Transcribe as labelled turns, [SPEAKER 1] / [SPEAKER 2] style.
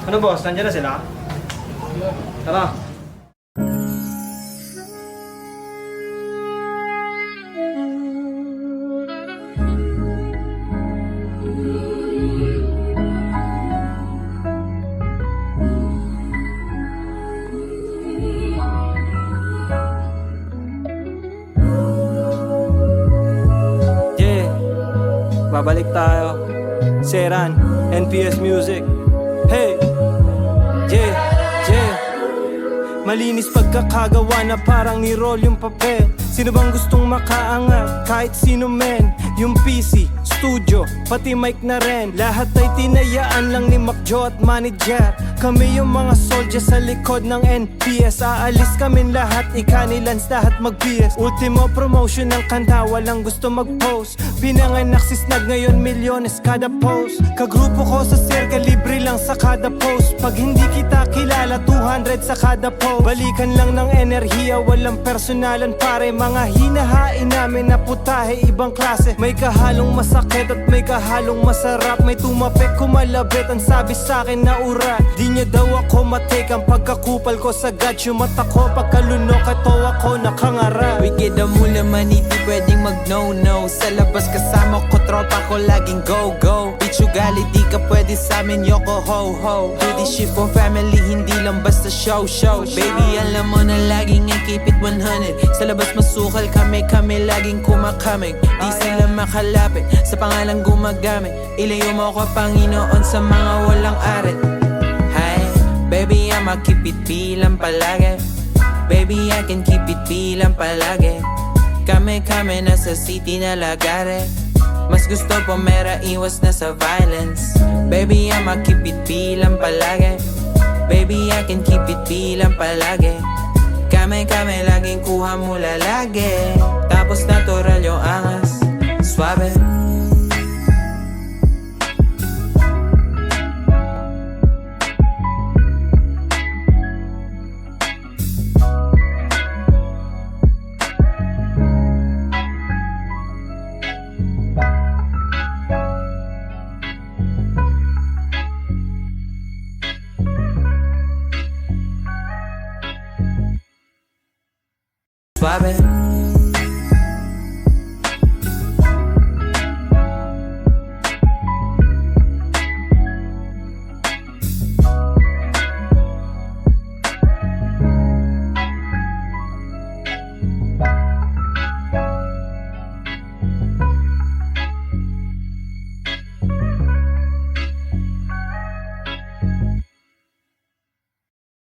[SPEAKER 1] Ano boss, nandiyan na sila? Tara. Yeah, babalik tayo. Seran, NPS Music. Hey! Yeah, yeah. Malinis pagkakagawa na parang ni-roll yung papel. Sino bang gustong makaangat? Kahit sino men. Yung PC, studio, pati mic na rin. Lahat ay tinayaan lang ni Macjo at manager. Kami yung mga soldier sa likod ng NPS. Aalis kami lahat, ikanilans lahat mag-BS. Ultimo promotion ng kanta, walang gusto mag-post. Pinanganak si Snag ngayon, milyones kada post. Kagrupo ko sa circle, libre lang sa kada post. Pag hindi kita kilala, 200 sa kada post. Balikan lang ng enerhiya, walang personalan pare. Mga hinahain namin na putahe, ibang klase. May kahalong masakit at may kahalong masarap. May tumapik, kumalabit, ang sabi sa'kin na urat. Di niya daw ako matik, ang pagkakupal ko sa gat. Yung mata ko pagkalunok, ito ako nakangarap.
[SPEAKER 2] Wigid ang mula man, hindi pwedeng mag no-no. Sa labas kasama ko, tropa ko laging go-go. Bitch ugali, di ka pwede sa'min, yoko ho-ho. Do this shit for family, hindi lang basta show-show. Baby, alam mo na laging I keep it 100. Sa labas masukal kami laging kumakamig. Di sila makalapit, sa pangalang gumagamit. Ilayo mo ko Panginoon sa mga walang arit. Hi, baby, I'ma keep it bilang palagi. Baby, I can keep it bilang palagi. Kami nasa city na lagare. Mas gusto po mera, iwas na sa violence. Baby, I'ma keep it bilang palagi. Baby, I can keep it bilang palagi. Kami laging kuha mula lagi. Tapos natural yung angas, suave. Suave.